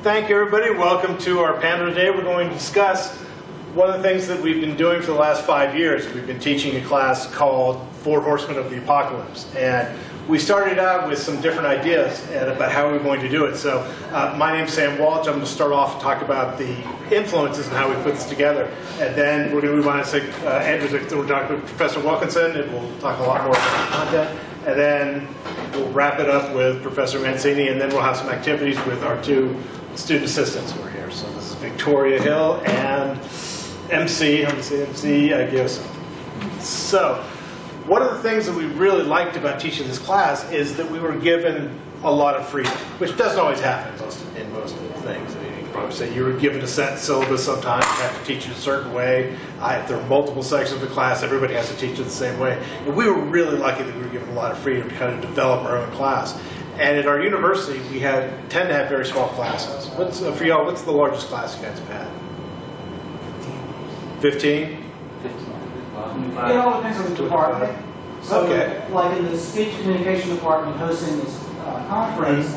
Thank you, everybody. Welcome to our panel today. We're going to discuss one of the things that we've been doing for the last 5 years. We've been teaching a class called Four Horsemen of the Apocalypse. And we started out with some different ideas about how we were going to do it. So my name's Sam Walch. I'm going to start off and talk about the influences and how we put this together. And then we're going to move on and say, we're talking with Professor Wilkinson, and we'll talk a lot more about the content. And then we'll wrap it up with Professor Mancini, and then we'll have some activities with our two student assistants who are here. So this is Victoria Hill and MC Gayoso. So one of the things that we really liked about teaching this class is that we were given a lot of freedom, which doesn't always happen in most things. I mean, you could probably say you were given a set syllabus sometimes, you have to teach it a certain way. If there are multiple sections of the class, everybody has to teach it the same way. And we were really lucky that we were given a lot of freedom to kind of develop our own class. And at our university, we tend to have very small classes. For y'all, what's the largest class you guys have had? 15? 15. It all depends on the department. So, okay. Like in the speech communication department hosting this conference,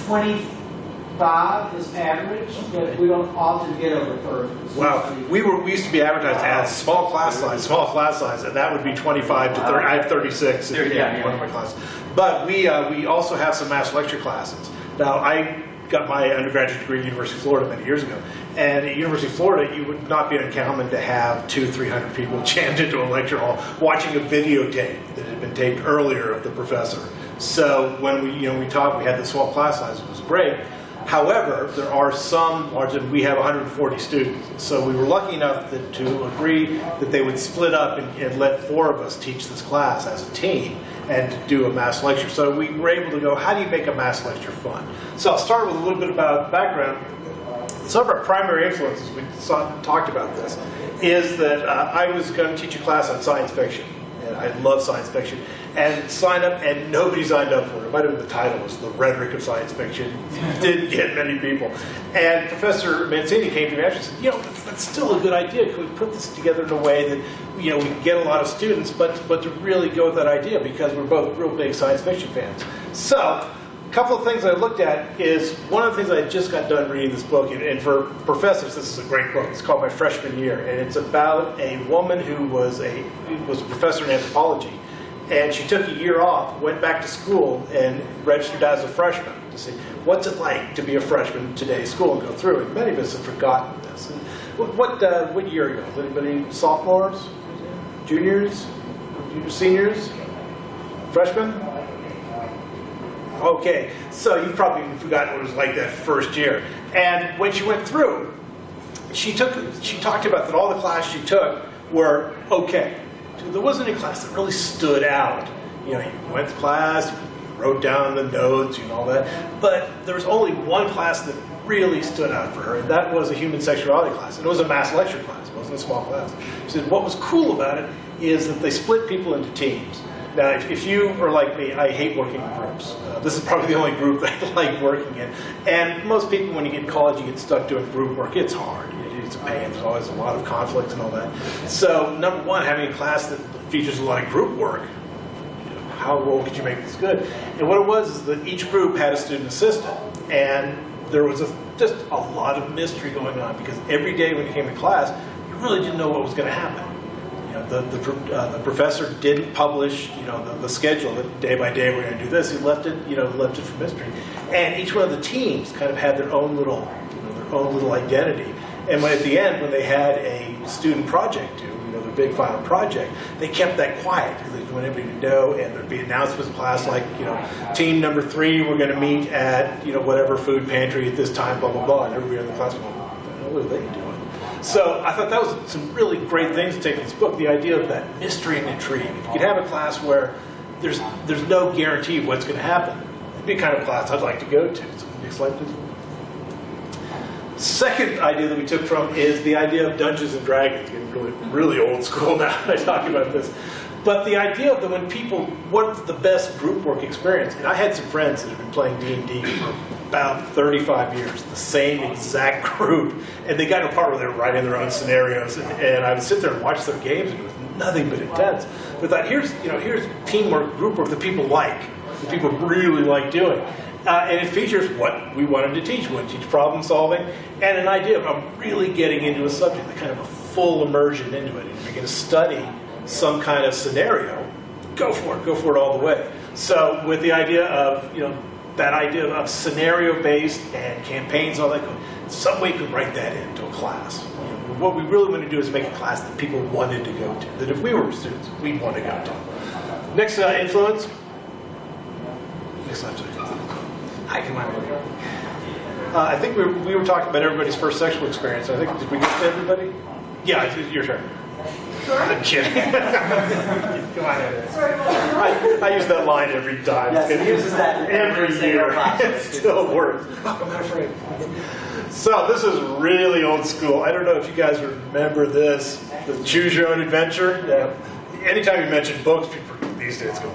25 is average, but we don't often get over 30. Wow, we used to be advertised as small class size, and that would be 25 to 30. I have 36 in one of my classes. But we also have some mass lecture classes. Now, I got my undergraduate degree at University of Florida many years ago, and at University of Florida, you would not be uncommon to have 200-300 people jammed into a lecture hall watching a videotape that had been taped earlier of the professor. So when we taught, we had the small class size, it was great. However, there are some large, we have 140 students. So we were lucky enough to agree that they would split up and let 4 of us teach this class as a team and do a mass lecture. So we were able to go, how do you make a mass lecture fun? So I'll start with a little bit about background. Some of our primary influences, we talked about this, is that I was going to teach a class on science fiction. And I love science fiction. And signed up, and nobody signed up for it. It might have been the title, was The Rhetoric of Science Fiction. Didn't get many people. And Professor Mancini came to me after and said, that's still a good idea. Could we put this together in a way that, we can get a lot of students, but to really go with that idea, because we're both real big science fiction fans. So, a couple of things I looked at is, one of the things I just got done reading this book, and for professors, this is a great book. It's called My Freshman Year, and it's about a woman who was a professor in anthropology. And she took a year off, went back to school, and registered as a freshman to see what's it like to be a freshman in today's school and go through it. Many of us have forgotten this. And what year ago? Is anybody sophomores, juniors, seniors, freshmen? Okay, so you've probably forgotten what it was like that first year. And when she went through, she talked about that all the classes she took were okay. There wasn't any class that really stood out. You went to class, you wrote down the notes, all that. But there was only one class that really stood out for her, and that was a human sexuality class. And it was a mass lecture class. It wasn't a small class. She said what was cool about it is that they split people into teams. Now, if you are like me, I hate working in groups. This is probably the only group that I like working in. And most people, when you get in college, you get stuck doing group work. It's hard. It's a pain. There's always a lot of conflict and all that. So, number one, having a class that features a lot of group work, how well could you make this good? And what it was is that each group had a student assistant. And there was just a lot of mystery going on, because every day when you came to class, you really didn't know what was going to happen. The professor didn't publish, the schedule that day by day we're going to do this. He left it for mystery. And each one of the teams kind of had their own little identity. And at the end, when they had a student project due, their big final project, they kept that quiet, because they didn't want everybody to know. And there'd be announcements in class like, team number 3, we're going to meet at whatever food pantry at this time, blah blah blah. And everybody in the class went, what are they doing? So I thought that was some really great things to take from this book, the idea of that mystery and intrigue. If you could have a class where there's no guarantee of what's going to happen, it'd be the kind of class I'd like to go to. So next slide, please. Second idea that we took from is the idea of Dungeons and Dragons. Getting really old school now when I talk about this. But the idea of what's the best group work experience? And I had some friends that have been playing D&D for about 35 years, the same exact group, and they got to a part where they were writing their own scenarios, and I would sit there and watch their games, and it was nothing but intense. But I thought, here's teamwork, group work that people like, that people really like doing. And it features what we wanted to teach. We want to teach problem solving and an idea of really getting into a subject, the kind of a full immersion into it. If you're going to study some kind of scenario, go for it all the way. So with the idea of, that idea of scenario-based and campaigns, all that, some way you could write that into a class. What we really want to do is make a class that people wanted to go to, that if we were students, we'd want to go to. Next influence. Next slide, sorry. Hi, come on. I think we were talking about everybody's first sexual experience. I think, did we get to everybody? Yeah, it's your turn. I'm kidding. Come on. Sorry, I use that line every time. Yes, he uses that every year. It still works. I'm not afraid. So this is really old school. I don't know if you guys remember this. The Choose Your Own Adventure. Yeah. Anytime you mention books, people these days go,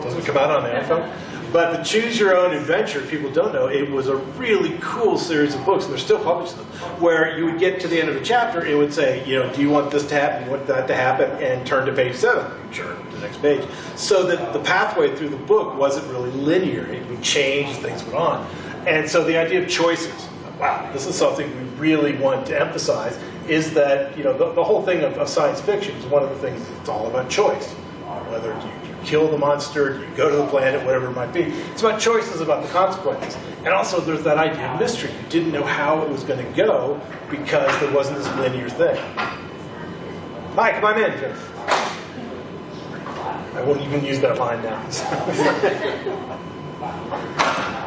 doesn't come out on the iPhone. But the Choose Your Own Adventure, people don't know, it was a really cool series of books, and they're still publishing them, where you would get to the end of a chapter, it would say, do you want this to happen, do you want that to happen, and turn to page 7. Sure, the next page. So that the pathway through the book wasn't really linear. It would change, things went on. And so the idea of choices, wow, this is something we really want to emphasize, is that, the whole thing of science fiction is one of the things that's all about choice. Whether you kill the monster, you go to the planet, whatever it might be. It's about choices, about the consequences. And also there's that idea of mystery. You didn't know how it was going to go because there wasn't this linear thing. Hi, come on in. I won't even use that line now.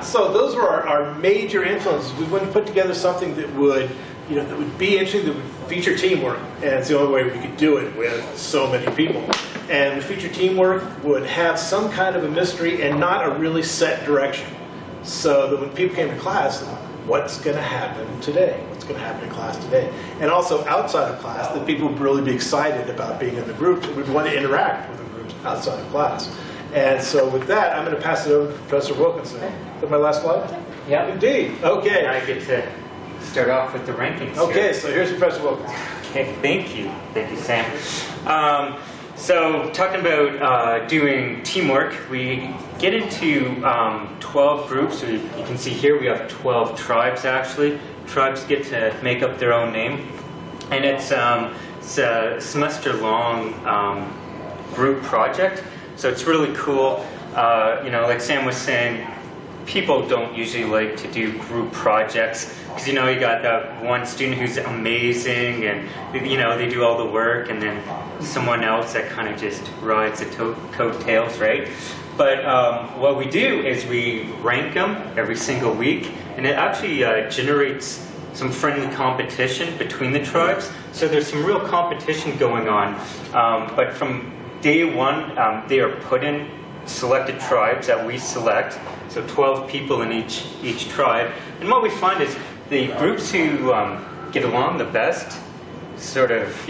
So those were our major influences. We wanted to put together something that would that would be interesting, that would feature teamwork. And it's the only way we could do it with so many people. And the feature teamwork would have some kind of a mystery and not a really set direction. So that when people came to class, what's going to happen today? What's going to happen in class today? And also outside of class, that people would really be excited about being in the groups and would want to interact with the groups outside of class. And so with that, I'm going to pass it over to Professor Wilkinson. Is that my last slide? Yeah. Indeed. Okay. I get to start off with the rankings. Okay, here. so here's Professor Wilkinson. Okay, thank you, Sam. So talking about doing teamwork, we get into 12 groups. So you can see here we have 12 tribes actually. Tribes get to make up their own name, and it's a semester-long group project. So it's really cool. Like Sam was saying, people don't usually like to do group projects because you got that one student who's amazing and they do all the work, and then someone else that kind of just rides the coattails, right? But what we do is we rank them every single week, and it actually generates some friendly competition between the tribes. So there's some real competition going on. But from day one, they are put in selected tribes that we select. So 12 people in each tribe. And what we find is the groups who get along the best sort of,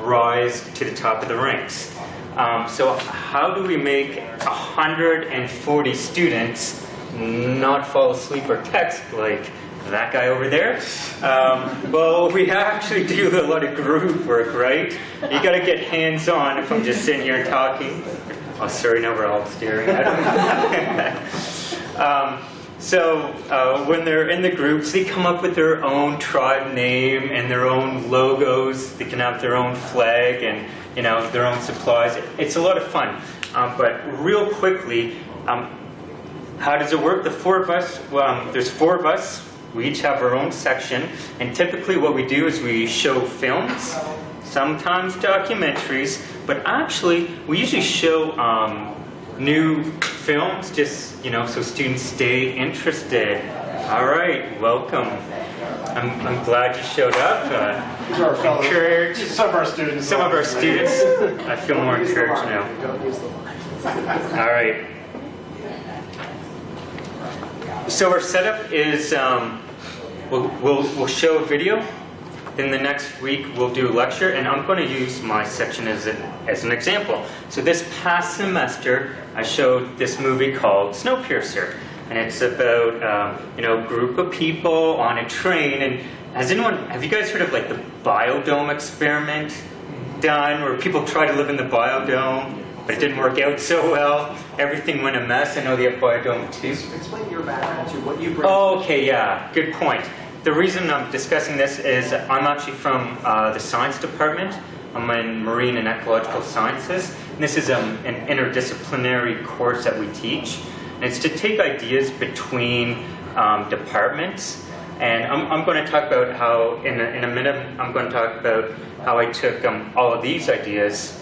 rise to the top of the ranks. So how do we make 140 students not fall asleep or text like that guy over there? Well, we actually do a lot of group work, right? You got to get hands-on if I'm just sitting here talking. Oh, sorry, now we're all staring at him. So when they're in the groups, they come up with their own tribe name and their own logos. They can have their own flag and their own supplies. It's a lot of fun. But real quickly, how does it work? The four of us, there's 4 of us. We each have our own section. And typically what we do is we show films, sometimes documentaries, but actually we usually show new films, just so students stay interested. All right, welcome. I'm glad you showed up. These are our fellows. Encouraged. Some of our students. Some of our students. I feel more encouraged now. All right. So our setup is we'll show a video. Then the next week we'll do a lecture, and I'm going to use my section as an example. So this past semester I showed this movie called Snowpiercer, and it's about a group of people on a train. And have you guys heard of like the biodome experiment done, where people try to live in the biodome? but it didn't work out so well. Everything went a mess. I know they have Biodome too. Explain your background to what you bring. Oh, okay, yeah, good point. The reason I'm discussing this is I'm actually from the science department. I'm in marine and ecological sciences. And this is an interdisciplinary course that we teach. And it's to take ideas between departments. And I'm going to talk about how, in a minute, I'm going to talk about how I took all of these ideas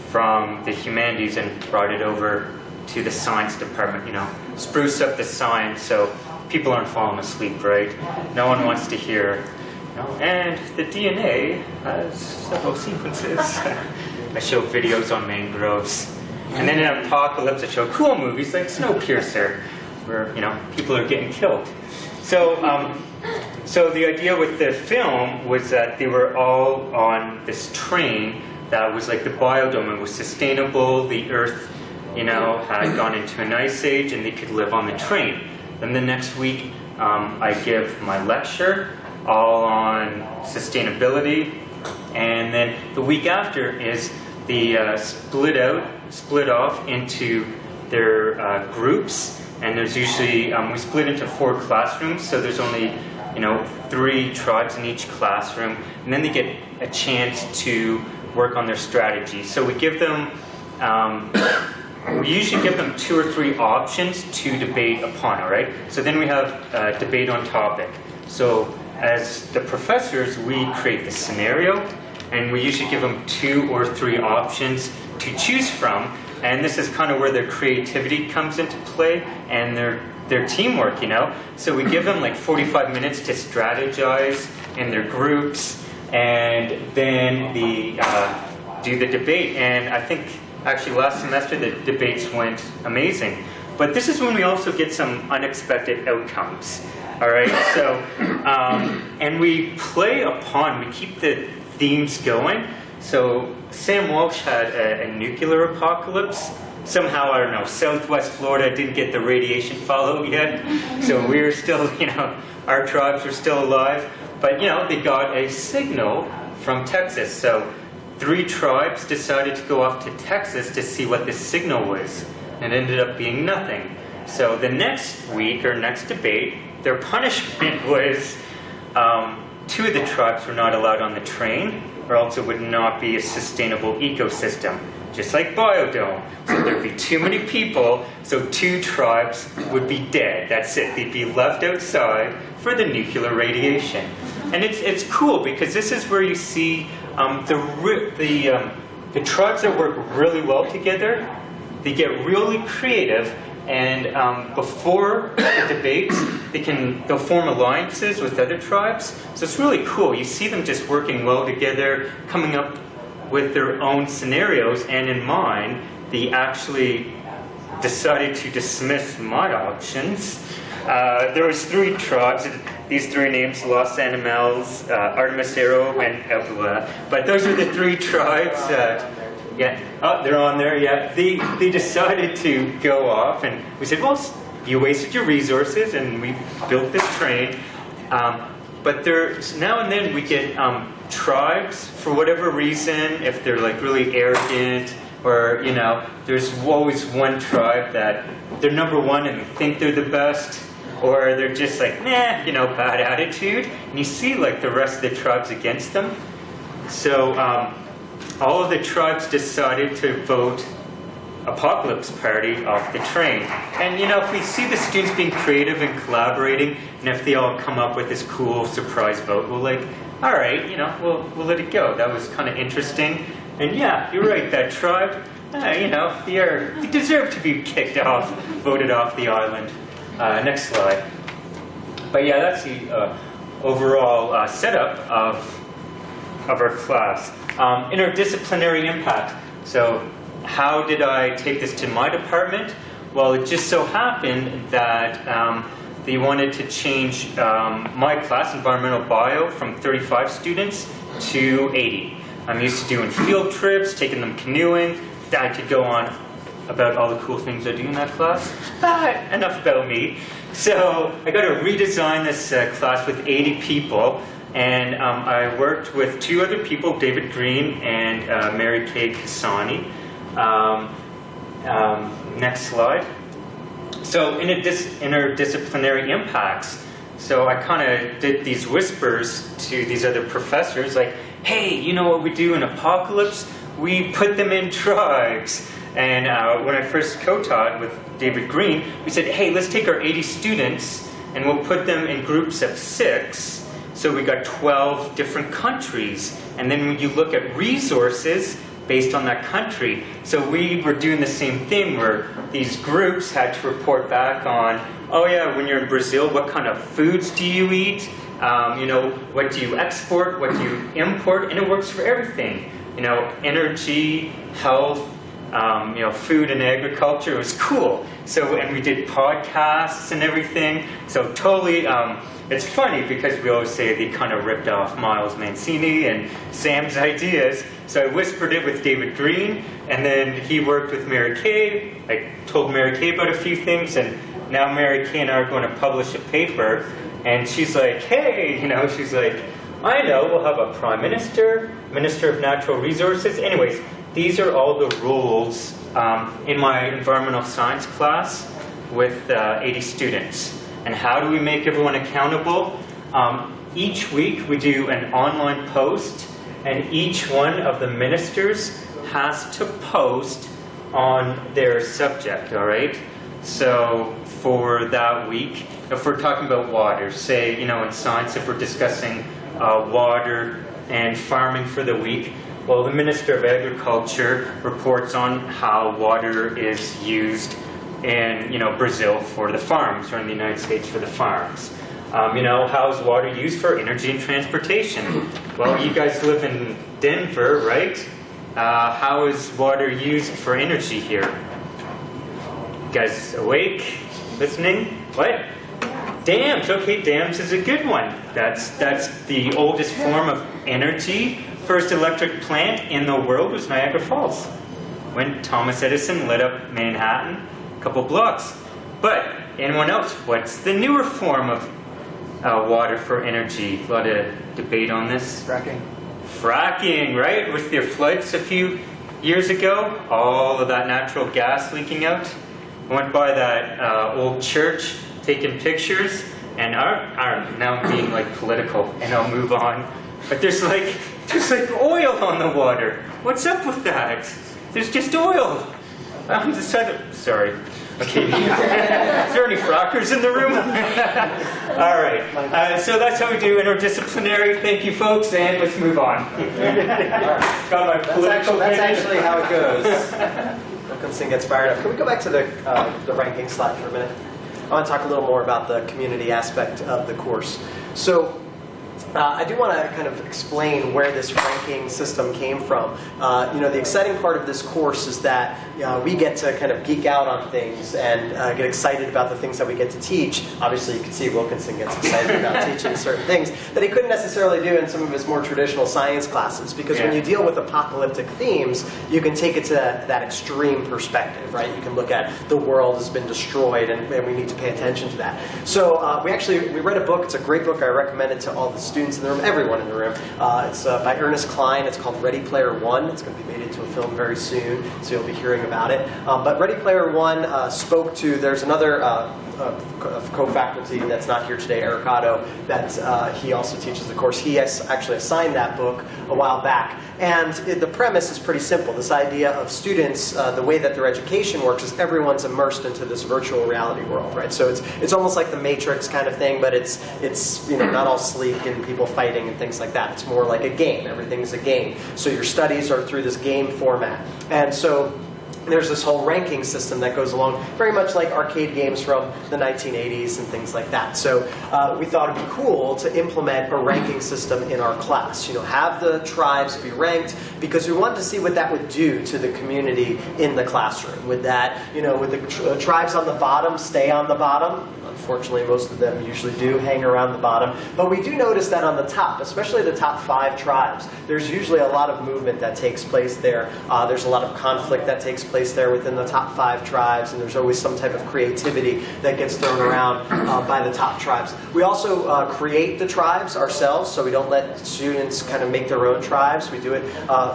from the humanities and brought it over to the science department, you know, spruce up the science so people aren't falling asleep, right? No one wants to hear, you know, and the DNA has several sequences. I show videos on mangroves. And then in Apocalypse, I show cool movies like Snowpiercer, where, you know, people are getting killed. So, so the idea with the film was that they were all on this train that was like the biodome. It was sustainable. The Earth, you know, had gone into an ice age, and they could live on the train. Then the next week, I give my lecture all on sustainability, and then the week after is the split off into their groups, and there's usually we split into 4 classrooms, so there's only 3 tribes in each classroom, and then they get a chance to work on their strategy. So we give them. We usually give them 2 or 3 options to debate upon, all right? So then we have debate on topic. So as the professors, we create the scenario, and we usually give them 2 or 3 options to choose from, and this is kind of where their creativity comes into play, and their teamwork, you know? So we give them like 45 minutes to strategize in their groups, and then do the debate, and I think actually last semester the debates went amazing. But this is when we also get some unexpected outcomes. All right, so, and we keep the themes going. So Sam Walch had a nuclear apocalypse. Somehow, I don't know, Southwest Florida didn't get the radiation follow yet. So we're still, our tribes are still alive. But, they got a signal from Texas. So 3 tribes decided to go off to Texas to see what this signal was, and it ended up being nothing. So the next week, or next debate, their punishment was 2 of the tribes were not allowed on the train, or else it would not be a sustainable ecosystem, just like Biodome. So there'd be too many people, so 2 tribes would be dead. That's it. They'd be left outside for the nuclear radiation. And it's cool, because this is where you see the tribes that work really well together. They get really creative, and before the debates, they'll form alliances with other tribes. So it's really cool. You see them just working well together, coming up with their own scenarios. And in mine, they actually decided to dismiss my options. There was 3 tribes. These 3 names: Los Animals, Artemisero, and Evla. But those are the 3 tribes. Yeah. Oh, they're on there. Yeah. They decided to go off, and we said, well, you wasted your resources, and we built this train. But there's now and then we get tribes, for whatever reason, if they're like really arrogant, or there's always one tribe that they're number 1 and they think they're the best. Or they're just like, nah, bad attitude. And you see like the rest of the tribes against them. So all of the tribes decided to vote Apocalypse Party off the train. And if we see the students being creative and collaborating, and if they all come up with this cool surprise vote, we're like, all right, we'll let it go. That was kind of interesting. And yeah, you're right, that tribe, they deserve to be kicked off, voted off the island. Next slide. But yeah, that's the overall setup of our class. Interdisciplinary impact. So how did I take this to my department? Well, it just so happened that they wanted to change my class, Environmental Bio, from 35 students to 80. I'm used to doing field trips, taking them canoeing. I could go on about all the cool things I do in that class. But enough about me. So I got to redesign this class with 80 people, and I worked with 2 other people, David Green and Mary-Cecile. Next slide. So interdisciplinary impacts. So I kind of did these whispers to these other professors, like, hey, you know what we do in Apocalypse? We put them in tribes. And when I first co-taught with David Green, we said, hey, let's take our 80 students and we'll put them in groups of 6. So we got 12 different countries. And then when you look at resources based on that country, so we were doing the same thing where these groups had to report back on, oh yeah, when you're in Brazil, what kind of foods do you eat? You know, what do you export? What do you import? And it works for everything. You know, energy, health, you know, food and agriculture. It was cool. So, and we did podcasts and everything. So totally, it's funny because we always say they kind of ripped off Miles Mancini and Sam's ideas. So I whispered it with David Green, and then he worked with Mary-Cecile. I told Mary-Cecile about a few things, and now Mary-Cecile and I are going to publish a paper. And she's like, hey, you know, she's like, I know, we'll have a Prime Minister, Minister of Natural Resources. Anyways, these are all the roles in my environmental science class with 80 students. And how do we make everyone accountable? Each week we do an online post, and each one of the ministers has to post on their subject, all right? So for that week, if we're talking about water, say, you know, in science, if we're discussing water and farming for the week, well, the Minister of Agriculture reports on how water is used in, you know, Brazil for the farms, or in the United States for the farms. You know, how is water used for energy and transportation? Well, you guys live in Denver, right? How is water used for energy here? You guys awake? Listening? What? Dams. Okay, dams is a good one. That's the oldest form of energy. First electric plant in the world was Niagara Falls, when Thomas Edison lit up Manhattan a couple blocks. But anyone else? What's the newer form of water for energy? A lot of debate on this. Fracking. Fracking, right? With their floods a few years ago, all of that natural gas leaking out. I went by that old church taking pictures, and now I'm being like political, and I'll move on. But there's like oil on the water. What's up with that? There's just oil. I'm sorry. Okay. Is there any frackers in the room? All right. So that's how we do interdisciplinary. Thank you, folks, and let's move on. Got my political. That's actually how it goes. Wilkinson gets fired up. Can we go back to the ranking slide for a minute? I want to talk a little more about the community aspect of the course. So I do want to kind of explain where this ranking system came from. You know, the exciting part of this course is that we get to kind of geek out on things and get excited about the things that we get to teach. Obviously, you can see Wilkinson gets excited about teaching certain things that he couldn't necessarily do in some of his more traditional science classes, because when you deal with apocalyptic themes, you can take it to that extreme perspective, right? You can look at the world has been destroyed and we need to pay attention to that. So we read a book. It's a great book. I recommend it to all the students in the room, everyone in the room. It's by Ernest Cline. It's called Ready Player One. It's going to be made into a film very soon, so you'll be hearing about it. But Ready Player One spoke to, there's another co-faculty that's not here today, Eric Otto, that he also teaches the course. He has actually assigned that book a while back. And the premise is pretty simple. This idea of students, the way that their education works is everyone's immersed into this virtual reality world, right? So it's almost like the Matrix kind of thing, but it's you know, not all sleek and people fighting and things like that. It's more like a game. Everything's a game. So your studies are through this game format. And so there's this whole ranking system that goes along, very much like arcade games from the 1980s and things like that. So we thought it'd be cool to implement a ranking system in our class. You know, have the tribes be ranked, because we wanted to see what that would do to the community in the classroom. Would that, you know, would the tribes on the bottom stay on the bottom? Unfortunately, most of them usually do hang around the bottom. But we do notice that on the top, especially the top 5 tribes, there's usually a lot of movement that takes place there. There's a lot of conflict that takes place. placed there within the top 5 tribes, and there's always some type of creativity that gets thrown around by the top tribes. We also create the tribes ourselves, so we don't let students kind of make their own tribes. We do it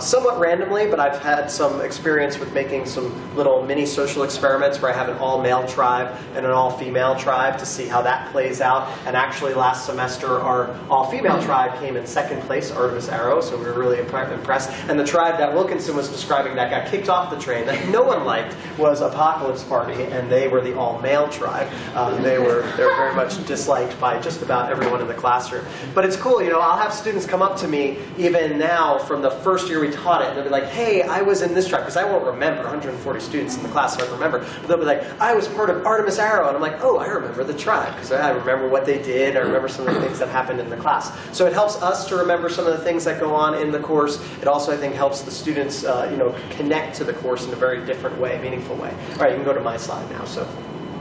somewhat randomly, but I've had some experience with making some little mini social experiments where I have an all-male tribe and an all-female tribe to see how that plays out. And actually last semester our all-female tribe came in 2nd place, Artemis Arrow, so we were really impressed. And the tribe that Wilkinson was describing that got kicked off the train that no one liked was Apocalypse Party, and they were the all-male tribe. They were very much disliked by just about everyone in the classroom. But it's cool, you know, I'll have students come up to me even now from the first year we taught it, and they'll be like, hey, I was in this tribe, because I won't remember, 140 students in the class, so I don't remember, but they'll be like, I was part of Artemis Arrow, and I'm like, oh, I remember the tribe, because I remember what they did, I remember some of the things that happened in the class. So it helps us to remember some of the things that go on in the course. It also, I think, helps the students you know, connect to the course in a very different way, meaningful way. All right, you can go to my slide now. So.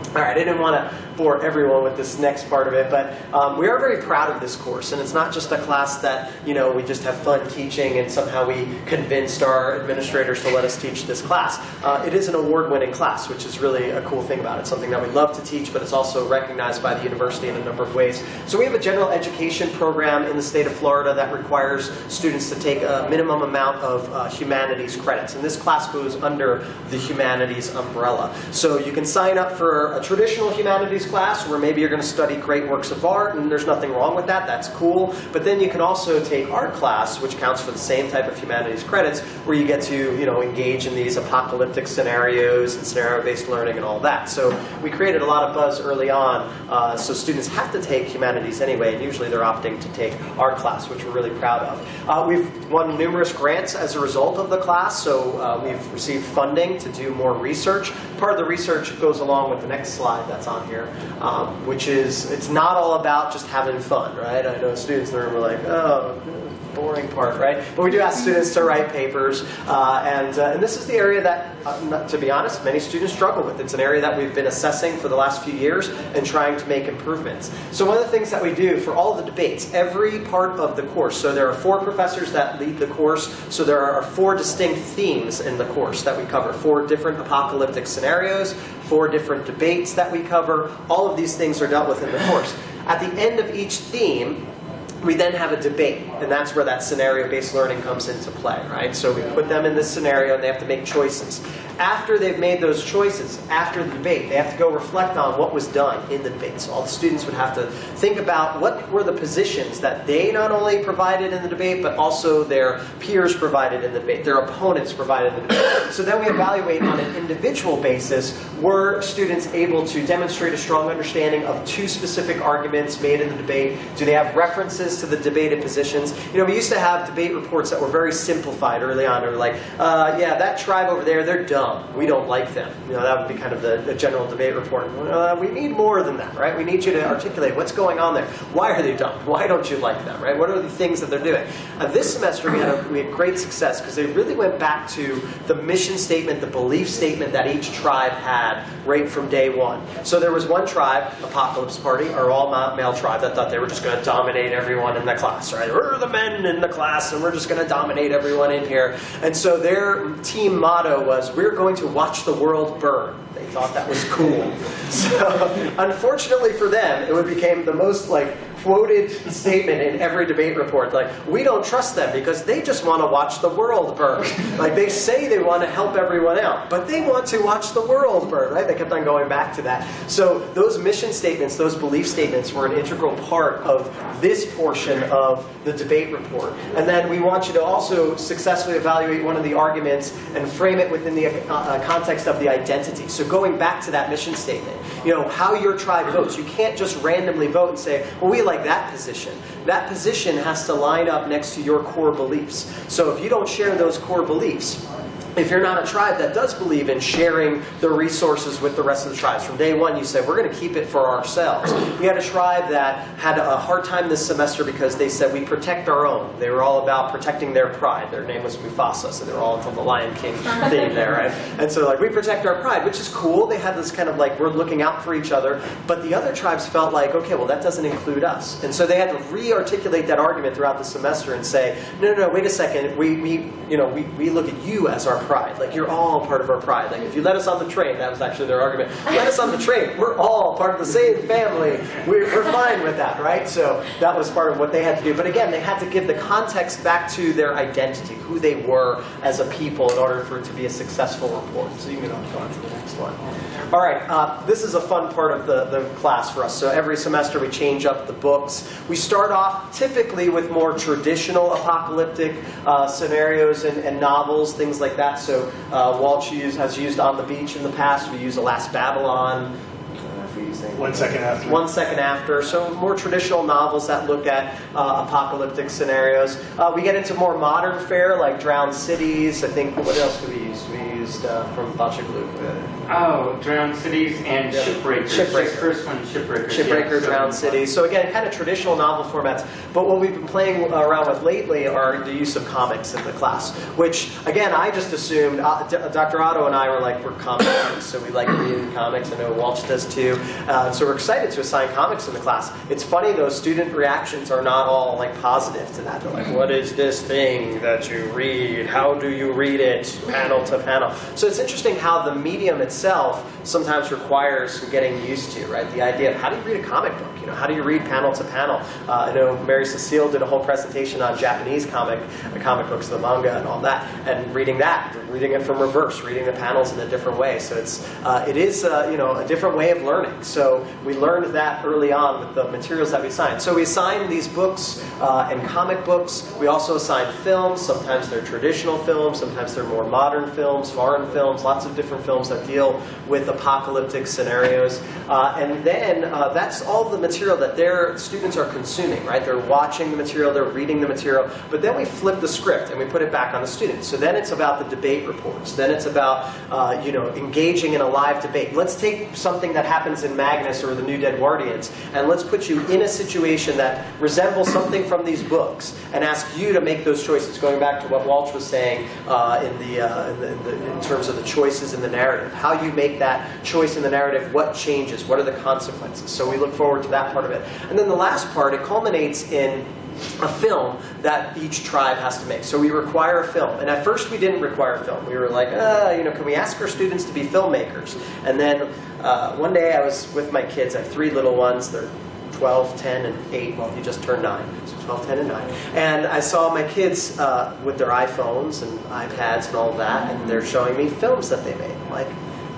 All right, I didn't want to bore everyone with this next part of it, but we are very proud of this course, and it's not just a class that, you know, we just have fun teaching and somehow we convinced our administrators to let us teach this class. It is an award-winning class, which is really a cool thing about it. It's something that we love to teach, but it's also recognized by the university in a number of ways. So we have a general education program in the state of Florida that requires students to take a minimum amount of humanities credits, and this class goes under the humanities umbrella. So you can sign up for a traditional humanities class where maybe you're going to study great works of art, and there's nothing wrong with that, that's cool. But then you can also take art class, which counts for the same type of humanities credits, where you get to, you know, engage in these apocalyptic scenarios and scenario-based learning and all that. So we created a lot of buzz early on, so students have to take humanities anyway, and usually they're opting to take art class, which we're really proud of. We've won numerous grants as a result of the class, so we've received funding to do more research. Part of the research goes along with the next slide that's on here, which is, it's not all about just having fun, right? I know students in the room are like, oh, boring part, right? But we do ask students to write papers, and this is the area that, to be honest, many students struggle with. It's an area that we've been assessing for the last few years and trying to make improvements. So one of the things that we do for all of the debates, every part of the course, so there are 4 professors that lead the course, so there are 4 distinct themes in the course that we cover, 4 different apocalyptic scenarios, 4 different debates that we cover. All of these things are dealt with in the course. At the end of each theme, we then have a debate, and that's where that scenario-based learning comes into play, right? So we put them in this scenario, and they have to make choices. After they've made those choices, after the debate, they have to go reflect on what was done in the debate. So all the students would have to think about what were the positions that they not only provided in the debate, but also their peers provided in the debate, their opponents provided in the debate. So then we evaluate on an individual basis, were students able to demonstrate a strong understanding of 2 specific arguments made in the debate? Do they have references to the debated positions? You know, we used to have debate reports that were very simplified early on. They were like, yeah, that tribe over there, they're dumb. We don't like them. You know, that would be kind of the general debate report. We need more than that, right? We need you to articulate what's going on there. Why are they dumb? Why don't you like them, right? What are the things that they're doing? This semester we had great success because they really went back to the mission statement, the belief statement that each tribe had right from day one. So there was one tribe, Apocalypse Party, our all-male tribe, that thought they were just going to dominate everyone in the class, right? We're the men in the class and we're just going to dominate everyone in here. And so their team motto was, we're going to watch the world burn. They thought that was cool. So unfortunately for them, it became the most quoted statement in every debate report. Like, we don't trust them because they just want to watch the world burn. Like, they say they want to help everyone out, but they want to watch the world burn, right? They kept on going back to that. So those mission statements, those belief statements were an integral part of this portion of the debate report. And then we want you to also successfully evaluate one of the arguments and frame it within the context of the identity. So going back to that mission statement, you know, how your tribe votes. You can't just randomly vote and say, well, we like that position. That position has to line up next to your core beliefs. So if you don't share those core beliefs, if you're not a tribe that does believe in sharing the resources with the rest of the tribes, from day one you said, we're going to keep it for ourselves. We had a tribe that had a hard time this semester because they said, we protect our own. They were all about protecting their pride. Their name was Mufasa, so they were all into the Lion King theme there, right? And so we protect our pride, which is cool. They had this kind of we're looking out for each other. But the other tribes felt like, okay, well, that doesn't include us. And so they had to re-articulate that argument throughout the semester and say, no, wait a second. We look at you as our pride. Like, you're all part of our pride. Like, if you let us on the train, that was actually their argument. Let us on the train. We're all part of the same family. We're fine with that, right? So that was part of what they had to do. But again, they had to give the context back to their identity, who they were as a people in order for it to be a successful report. So you can go on to the next one. All right, this is a fun part of the class for us. So every semester we change up the books. We start off typically with more traditional apocalyptic scenarios and novels, things like that. So Walch has used On the Beach in the past. We use Alas Babylon. 1 second after. 1 second after. So more traditional novels that look at apocalyptic scenarios. We get into more modern fare like Drowned Cities. I think, what else do we use? We used from Bachaglu. Oh, Drowned Cities and Shipbreakers. Shipbreaker. First one, Shipbreakers. Shipbreaker, yeah, Drowned Cities. So again, kind of traditional novel formats. But what we've been playing around with lately are the use of comics in the class, which, again, I just assumed, Dr. Otto and I were like, we're comic geeks, so we like reading comics. I know Walch does too. So we're excited to assign comics in the class. It's funny though, student reactions are not all like positive to that. They're like, what is this thing that you read? How do you read it? Panel to panel. So it's interesting how the medium itself sometimes requires some getting used to, right? The idea of how do you read a comic book? You know, how do you read panel to panel? I know Mary-Cecile did a whole presentation on Japanese comic books, the manga and all that, and reading it from reverse, reading the panels in a different way. So it is a different way of learning. So we learned that early on with the materials that we assigned. So we assigned these books and comic books. We also assigned films. Sometimes they're traditional films. Sometimes they're more modern films, foreign films, lots of different films that deal with apocalyptic scenarios. And then that's all the material that their students are consuming, right? They're watching the material, they're reading the material. But then we flip the script and we put it back on the students. So then it's about the debate reports. Then it's about engaging in a live debate. Let's take something that happens in Magnus or the New Dead Guardians, and let's put you in a situation that resembles something from these books and ask you to make those choices, going back to what Walch was saying in terms of the choices in the narrative. How you make that choice in the narrative, what changes, what are the consequences. So we look forward to that part of it. And then the last part, it culminates in a film that each tribe has to make. So we require a film. And at first we didn't require a film. We were like, can we ask our students to be filmmakers? And then one day I was with my kids. I have 3 little ones. They're 12, 10, and 8. Well, he just turned 9. So 12, 10, and 9. And I saw my kids with their iPhones and iPads and all that, and they're showing me films that they made. I'm like,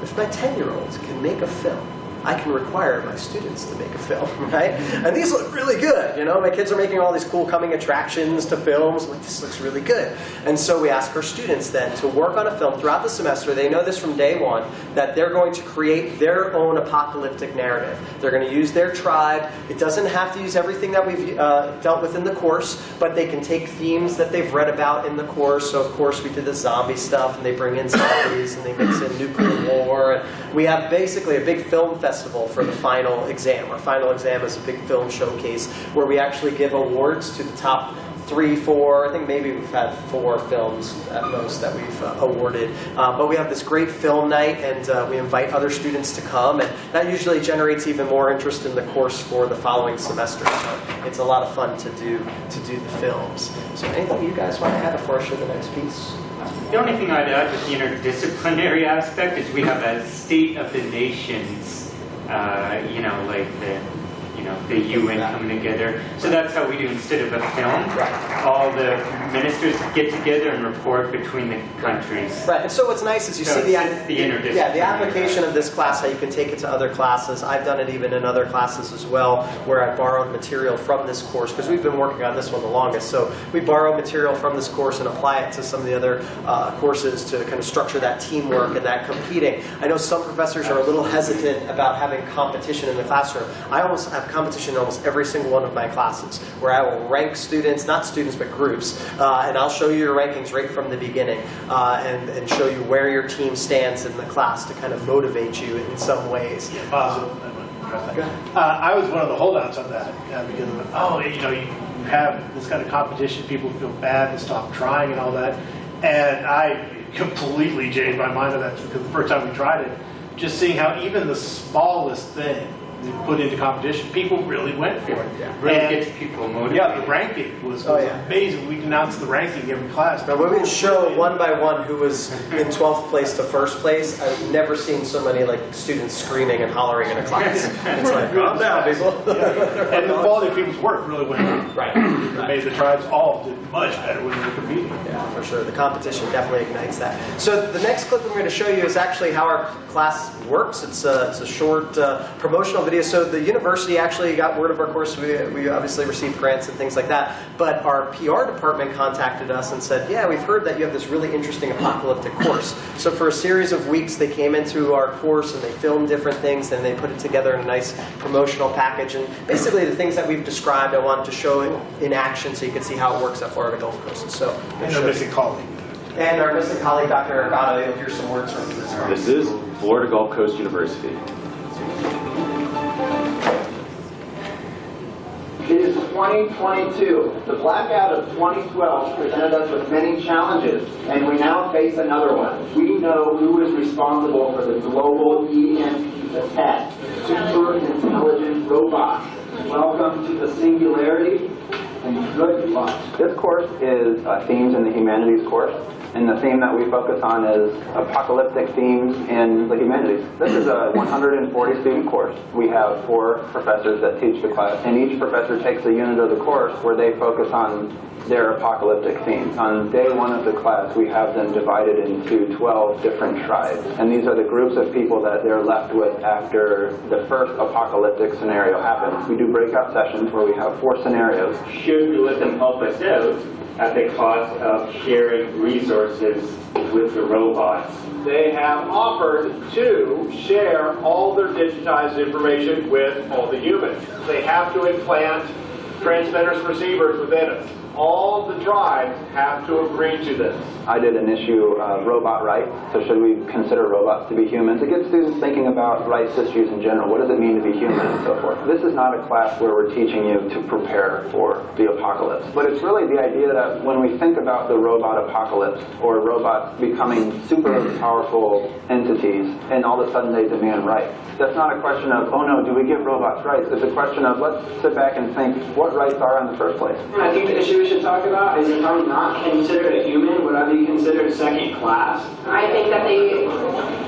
if my 10-year-olds can make a film, I can require my students to make a film, right? And these look really good, you know? My kids are making all these cool coming attractions to films. Like, this looks really good. And so we ask our students then to work on a film throughout the semester. They know this from day one, that they're going to create their own apocalyptic narrative. They're going to use their tribe. It doesn't have to use everything that we've dealt with in the course, but they can take themes that they've read about in the course. So, of course, we did the zombie stuff, and they bring in zombies, and they mix in nuclear war. And we have basically a big film festival for the final exam. Our final exam is a big film showcase where we actually give awards to the top 3, 4, I think maybe we've had 4 films at most that we've awarded. But we have this great film night, and we invite other students to come, and that usually generates even more interest in the course for the following semester. So it's a lot of fun to do the films. So anything you guys want to add before I show the next piece? The only thing I'd add with the interdisciplinary aspect is we have a State of the Nations, the UN coming together. So that's how we do instead of a film. Right. All the ministers get together and report between the countries. Right, and so what's nice is you see the application of this class, how you can take it to other classes. I've done it even in other classes as well, where I borrowed material from this course, because we've been working on this one the longest. So we borrow material from this course and apply it to some of the other courses to kind of structure that teamwork and that competing. I know some professors are a little hesitant about having competition in the classroom. I almost have competition in almost every single one of my classes, where I will rank students, not students, but groups, and I'll show you your rankings right from the beginning, and show you where your team stands in the class to kind of motivate you in some ways. I was one of the holdouts on that, because you have this kind of competition, people feel bad and stop trying and all that, and I completely changed my mind on that, because the first time we tried it, just seeing how even the smallest thing put into competition, people really went for it. Really And, gets people motivated. yeah, the ranking was Oh, yeah. amazing. We announced the ranking every class. Now, when we show one by one who was in 12th place to first place, I've never seen so many like students screaming and hollering in a class. It's like, calm down, people. Yeah. And the quality of people's work really went up. Right. It made the tribes all did much better when they were competing. Yeah, for sure. The competition definitely ignites that. So the next clip I'm going to show you is actually how our class works. It's a short promotional video. So the university actually got word of our course. We obviously received grants and things like that. But our PR department contacted us and said, yeah, we've heard that you have this really interesting apocalyptic course. So for a series of weeks, they came into our course and they filmed different things and they put it together in a nice promotional package. And basically the things that we've described, I wanted to show it in action so you can see how it works at Florida Gulf Coast. So And a missing colleague. and our missing colleague, Dr. Argado, you'll hear some words from this. This is Florida Gulf Coast University. It is 2022. The blackout of 2012 presented us with many challenges, and we now face another one. We know who is responsible for the global EMP attack, super intelligent robots. Welcome to the singularity, and good luck. This course is themes in the humanities course, and the theme that we focus on is apocalyptic themes in the humanities. This is a 140 student course. We have 4 professors that teach the class, and each professor takes a unit of the course where they focus on their apocalyptic themes. On day 1 of the class, we have them divided into 12 different tribes, and these are the groups of people that they're left with after the first apocalyptic scenario happens. We do breakout sessions where we have 4 scenarios. Should we let them help us out at the cost of sharing resources with the robots? They have offered to share all their digitized information with all the humans. They have to implant transmitters, receivers within us. All the tribes have to agree to this. I did an issue of robot rights, so should we consider robots to be humans? It gets students thinking about rights issues in general. What does it mean to be human and so forth? This is not a class where we're teaching you to prepare for the apocalypse, but it's really the idea that when we think about the robot apocalypse or robots becoming super powerful entities and all of a sudden they demand rights, that's not a question of, oh no, do we give robots rights? It's a question of, let's sit back and think what rights are in the first place. I think the issue we should talk about is if I'm not considered a human, would I be considered second class? I think that they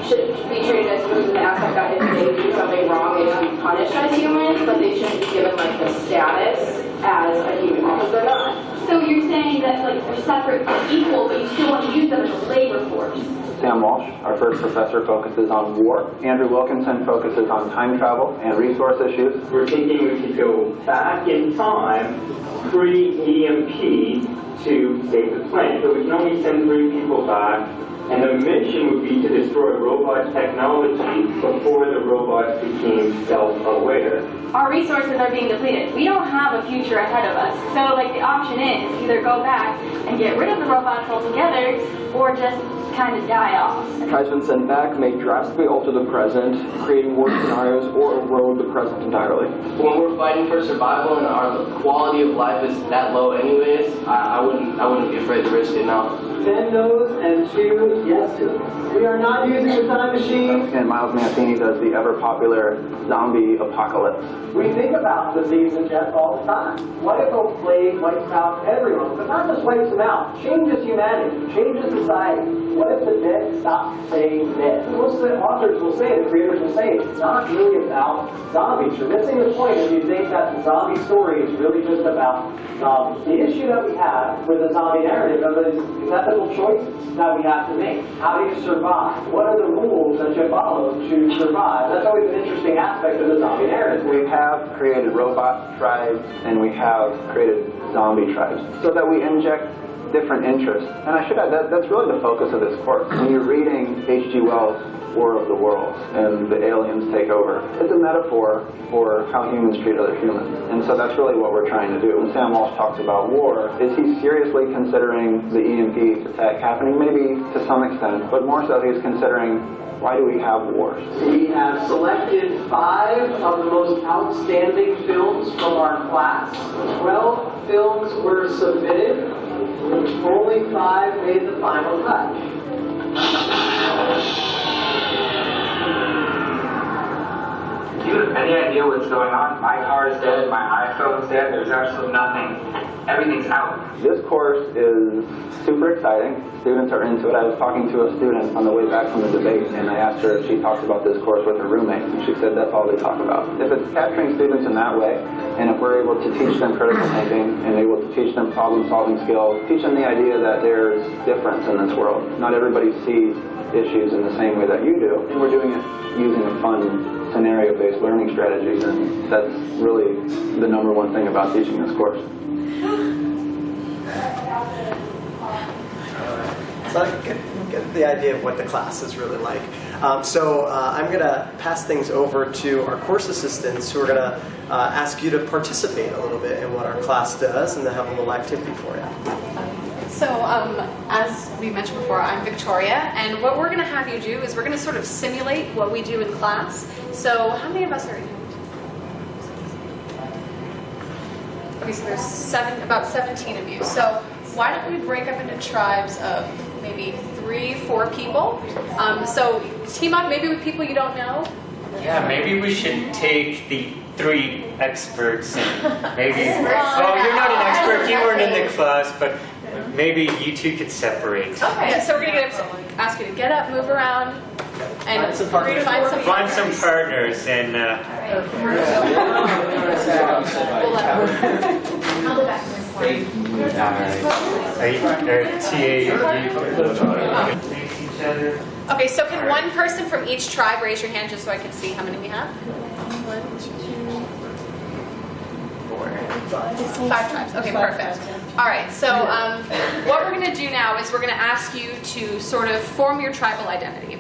should be treated as humans in the aspect that if they do something wrong, they should be punished as humans, but they shouldn't be given like the status as a human because they're not. So you're saying that like they're separate but equal, but you still want to use them as a labor force? Sam Walch, our first professor, focuses on war. Andrew Wilkinson focuses on time travel and resource issues. We're thinking we could go back in time, pre-EMP, to save the planet. So we can only send 3 people back, and the mission would be to destroy robot technology before the robots became self-aware. Our resources are being depleted. We don't have a future ahead of us. So like the option is either go back and get rid of the robots altogether or just kind of die off. Tribesmen sent back may drastically alter the present, creating worse scenarios or erode the present entirely. When we're fighting for survival and our quality of life is that low anyways, I wouldn't be afraid to risk it now. 10 no's and 2 yeses. We are not using the time machine. And Miles Mancini does the ever-popular zombie apocalypse. We think about disease and death all the time. What if a plague wipes out everyone? But not just wipes them out, changes humanity, changes society. What if the dead stop saying dead? Most of the authors will say, the creators will say, it's not really about zombies. You're missing the point if you think that the zombie story is really just about zombies. The issue that we have with the zombie narrative is ethical choices that we have to make. How do you survive? What are the rules that you follow to survive? That's always an interesting aspect of the zombie narrative. We have created robot tribes and we have created zombie tribes so that we inject different interests. And I should add that's really the focus of this course. When you're reading H.G. Wells' War of the Worlds and the aliens take over, it's a metaphor for how humans treat other humans. And so that's really what we're trying to do. When Sam Walch talks about war, is he seriously considering the EMP attack happening? Maybe to some extent, but more so he's considering, why do we have wars? We have selected 5 of the most outstanding films from our class. 12 films were submitted. Only 5 made the final cut. you have any idea what's going on? My car is dead, my iPhone is dead, there's absolutely nothing. Everything's out. This course is super exciting. Students are into it. I was talking to a student on the way back from the debate, and I asked her if she talked about this course with her roommate, and she said that's all they talk about. If it's capturing students in that way, and if we're able to teach them critical thinking, and able to teach them problem-solving skills, teach them the idea that there's difference in this world. Not everybody sees issues in the same way that you do, and we're doing it using a fun scenario-based learning strategy, and that's really the #1 thing about teaching this course. So I get the idea of what the class is really like. I'm going to pass things over to our course assistants who are going to ask you to participate a little bit in what our class does and then have a little activity for you. So as we mentioned before, I'm Victoria, and what we're going to have you do is we're going to sort of simulate what we do in class. So how many of us are here? Okay, so there's about 17 of you. So why don't we break up into tribes of maybe 3-4 people? So team up maybe with people you don't know. Yeah, maybe we should take the 3 experts and maybe. Oh, you're not an expert. You weren't in the class, but maybe you two could separate. Okay. Yeah, so we're gonna ask you to get up, move around, and find some partners. Find some partners and. Okay, so can one person from each tribe raise your hand just so I can see how many we have? 1, 2, 3, 4, 5 tribes. Okay, perfect. All right, so what we're going to do now is we're going to ask you to sort of form your tribal identity.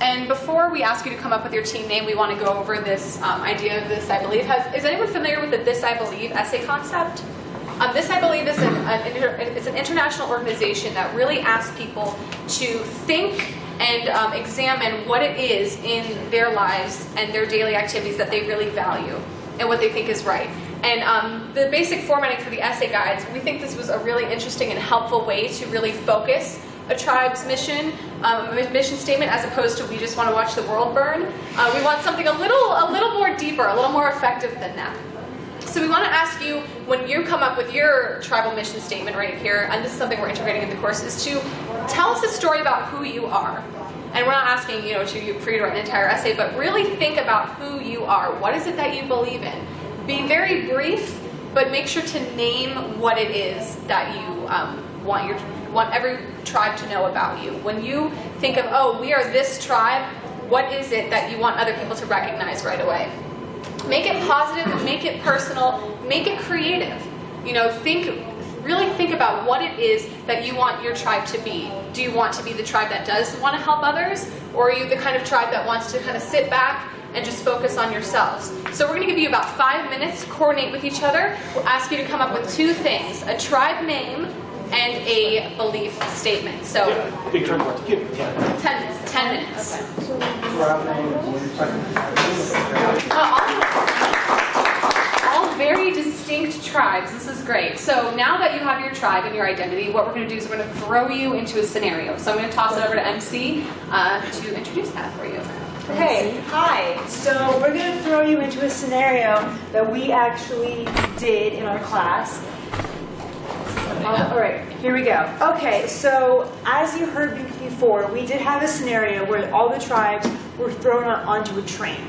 And before we ask you to come up with your team name, we want to go over this idea of this, I believe. Is anyone familiar with the This I Believe essay concept? This, I believe, is it's an international organization that really asks people to think and examine what it is in their lives and their daily activities that they really value and what they think is right. And the basic formatting for the essay guides, we think this was a really interesting and helpful way to really focus a tribe's mission, mission statement, as opposed to we just want to watch the world burn. We want something a little more deeper, a little more effective than that. So we want to ask you, when you come up with your tribal mission statement right here, and this is something we're integrating in the course, is to tell us a story about who you are. And we're not asking for you to write an entire essay, but really think about who you are. What is it that you believe in? Be very brief, but make sure to name what it is that you want every tribe to know about you. When you think of, oh, we are this tribe, what is it that you want other people to recognize right away? Make it positive, make it personal, make it creative. Really think about what it is that you want your tribe to be. Do you want to be the tribe that does want to help others? Or are you the kind of tribe that wants to kind of sit back and just focus on yourselves? So we're going to give you about 5 minutes to coordinate with each other. We'll ask you to come up with 2 things, a tribe name and a belief statement. So 10 minutes. All very distinct tribes. This is great. So now that you have your tribe and your identity, what we're going to do is we're going to throw you into a scenario. So I'm going to toss it over to MC to introduce that for you. Hey, hi. So we're going to throw you into a scenario that we actually did in our class. All right, here we go. Okay, so as you heard before, we did have a scenario where all the tribes were thrown onto a train.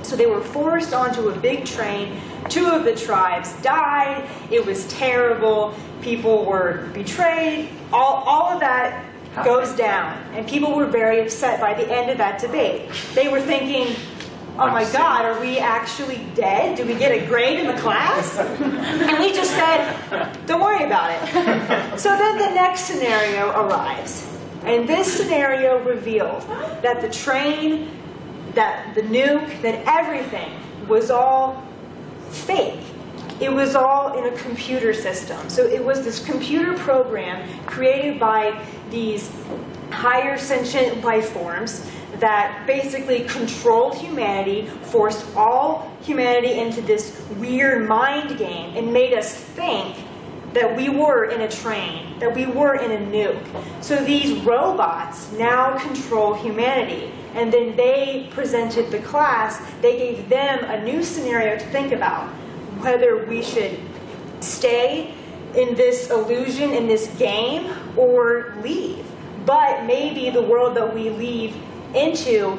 So they were forced onto a big train. 2 of the tribes died. It was terrible. People were betrayed. All of that goes down. And people were very upset by the end of that debate. They were thinking, oh my God, are we actually dead? Do we get a grade in the class? And we just said, don't worry about it. So then the next scenario arrives. And this scenario revealed that the train, that the nuke, that everything was all fake. It was all in a computer system. So it was this computer program created by these higher sentient life forms that basically controlled humanity, forced all humanity into this weird mind game, and made us think that we were in a train, that we were in a nuke. So these robots now control humanity. And then they presented the class, they gave them a new scenario to think about, whether we should stay in this illusion, in this game, or leave. But maybe the world that we leave into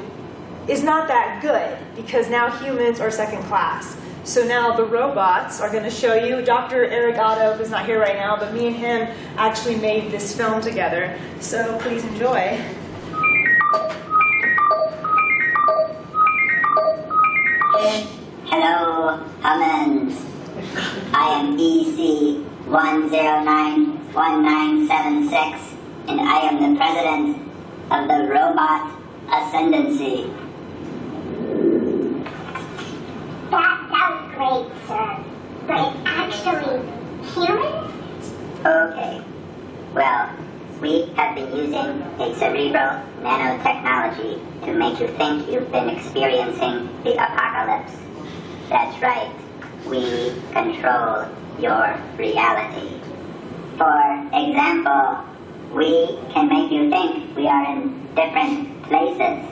is not that good, because now humans are second class. So now the robots are going to show you. Dr. Eric Otto is not here right now, but me and him actually made this film together. So please enjoy. Hello, humans. I am EC1091976, and I am the president of the Robot Ascendancy. That was great, sir. But it's actually humans? Okay. Well, we have been using a cerebral nanotechnology to make you think you've been experiencing the apocalypse. That's right. We control your reality. For example, we can make you think we are in different places.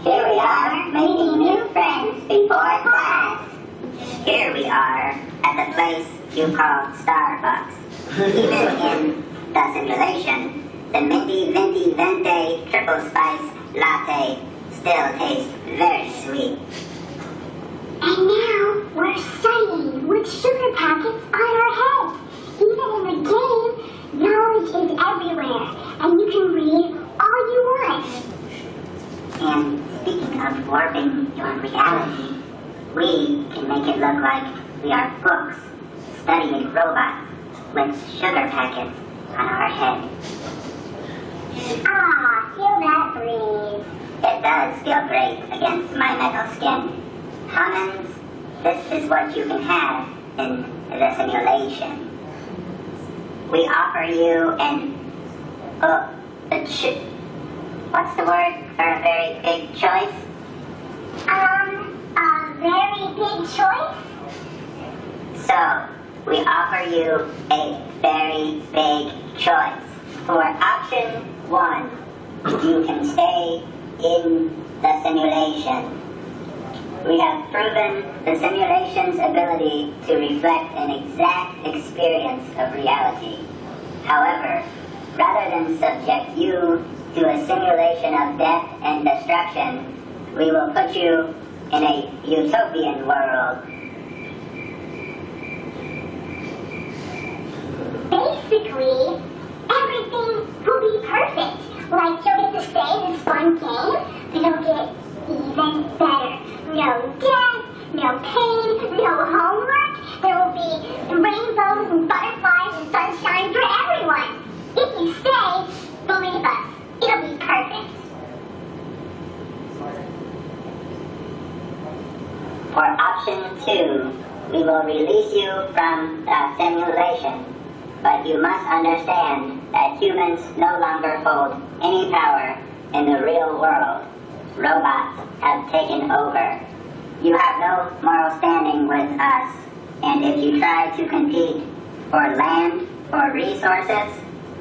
Here we are, making new friends before class. Here we are at the place you call Starbucks. Even in the simulation, the minty venti vente triple spice latte still tastes very sweet. And now we're studying with sugar packets on our heads. Even in the game, knowledge is everywhere, and you can read all you want. And speaking of warping your reality, we can make it look like we are books studying robots with sugar packets on our head. Ah, feel that breeze. It does feel great against my metal skin. Humans, this is what you can have in the simulation. We offer you what's the word for a very big choice? A very big choice? So, we offer you a very big choice. For option 1, you can stay in the simulation. We have proven the simulation's ability to reflect an exact experience of reality. However, rather than subject you to a simulation of death and destruction, we will put you in a utopian world. Basically, everything will be perfect. Like, you'll get to stay in this fun game, but it'll get even better. No death, no pain, no homework. There will be rainbows and butterflies and sunshine for everyone. If you stay, believe us, it'll be perfect. For option 2, we will release you from the simulation. But you must understand that humans no longer hold any power in the real world. Robots have taken over. You have no moral standing with us, and if you try to compete for land or resources,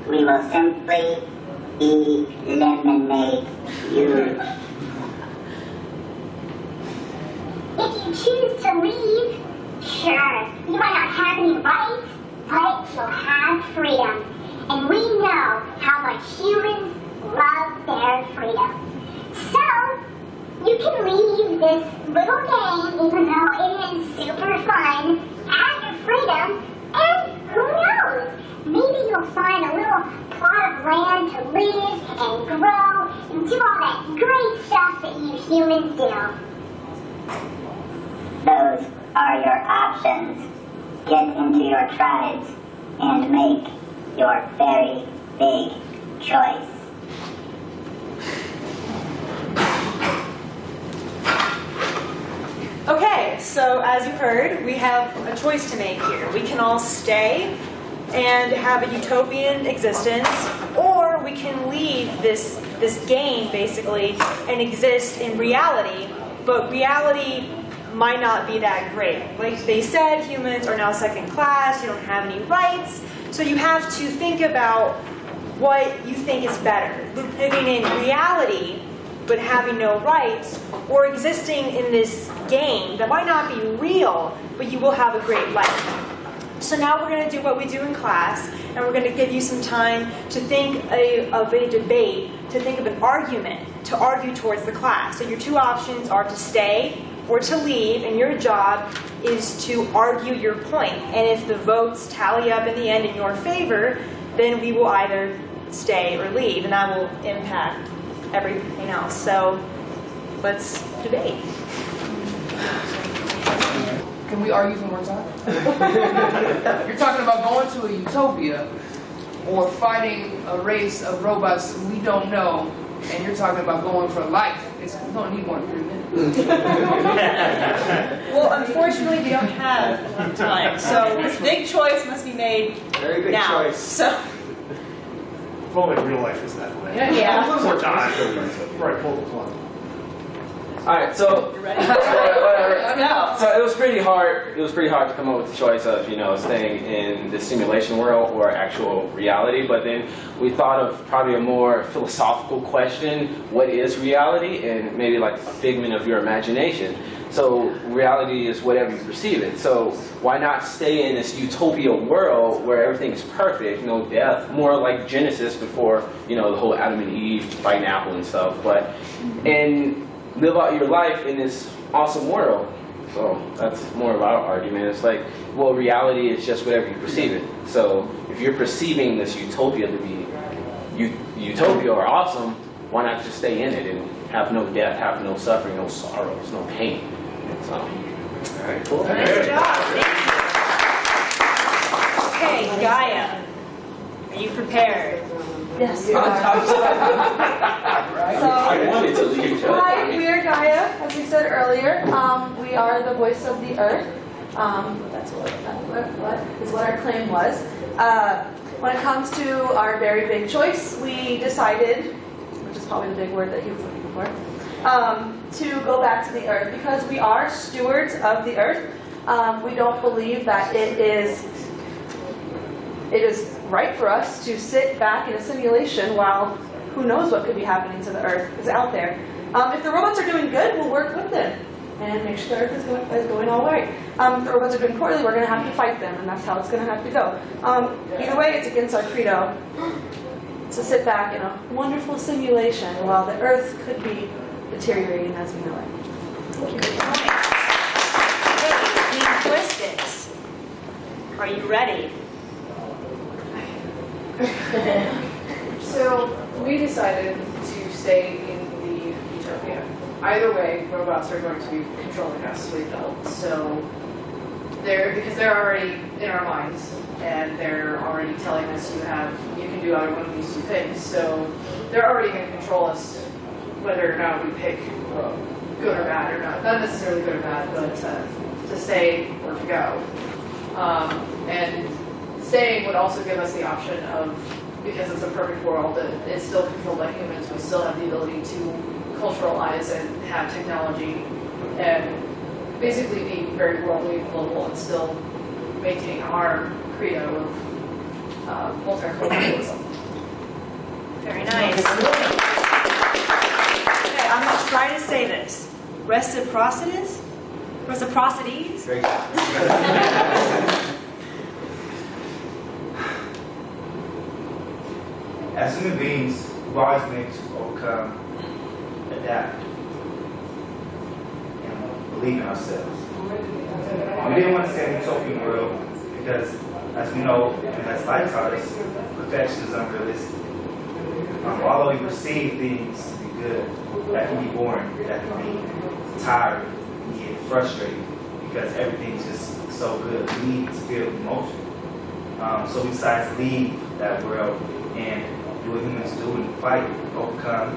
we will simply eliminate you. If you choose to leave, sure, you might not have any rights, but you'll have freedom. And we know how much humans love their freedom. So, you can leave this little game, even though it is super fun, have your freedom, and who knows? Maybe you'll find a little plot of land to live and grow and do all that great stuff that you humans do. Those are your options. Get into your tribes and make your very big choice. Okay, so as you heard, we have a choice to make here. We can all stay and have a utopian existence, or we can leave this game, basically, and exist in reality. But reality might not be that great. Like they said, humans are now second class, you don't have any rights, so you have to think about what you think is better. Living in reality, but having no rights, or existing in this game that might not be real, but you will have a great life. So now we're going to do what we do in class, and we're going to give you some time to think of a debate, to think of an argument, to argue towards the class. So your two options are to stay or to leave, and your job is to argue your point. And if the votes tally up in the end in your favor, then we will either stay or leave, and that will impact everything else. So let's debate. Can we argue some more time? You're talking about going to a utopia or fighting a race of robots we don't know, and you're talking about going for life. We don't need more than 3 minutes. Well, unfortunately, we don't have enough time, so this big choice must be made Very big now. choice. So. If only real life is that way. Yeah. A little more time. Right, pull the clock. Alright, so Let's go. So it was pretty hard. It was pretty hard to come up with the choice of, you know, staying in the simulation world or actual reality. But then we thought of probably a more philosophical question: what is reality? And maybe like a figment of your imagination. So reality is whatever you perceive it. So why not stay in this utopia world where everything is perfect, no death, more like Genesis before, you know, the whole Adam and Eve biting apple and stuff. But and live out your life in this awesome world. So that's more of our argument. It's like, well, reality is just whatever you perceive it. So if you're perceiving this utopia to be utopia or awesome, why not just stay in it and have no death, have no suffering, no sorrows, no pain? So, all right, cool. Nice job. Thank you. Okay, Gaia, are you prepared? Yes. I wanted to leave. Hi, we are Gaia, as we said earlier. We are the voice of the earth. That's what our claim was. When it comes to our very big choice, we decided, which is probably the big word that he was looking for, to go back to the earth because we are stewards of the earth. We don't believe that it is right for us to sit back in a simulation while who knows what could be happening to the earth is out there. If the robots are doing good, we'll work with them and make sure the earth is going all right. If the robots are doing poorly, we're going to have to fight them, and that's how it's going to have to go. Either way, it's against our credo to sit back in a wonderful simulation while the earth could be deteriorating as we know it. Thank you. Hey, linguistics, are you ready? So we decided to stay in the utopia. Either way, robots are going to be controlling us, we felt. So because they're already in our minds and they're already telling us you can do either one of these two things. So they're already going to control us whether or not we pick good or bad or not. Not necessarily good or bad, but to stay or to go. And staying would also give us the option of, because it's a perfect world that is still controlled by humans, we still have the ability to culturalize and have technology and basically be very worldly and global and still maintain our credo of multiculturalism. Very nice. Okay, I'm going to try to say this. Reciprocities? Reciprocities? Great. As human beings, we've always been able to overcome, adapt, and believe in ourselves. We didn't want to stay in a utopian world because, as we know, and as life taught us, perfection is unrealistic. Although we perceive things to be good, that can be boring, that can be tiring, we get frustrated because everything's just so good. We need to feel emotion. So we decided to leave that world and do what humans do and fight, overcome,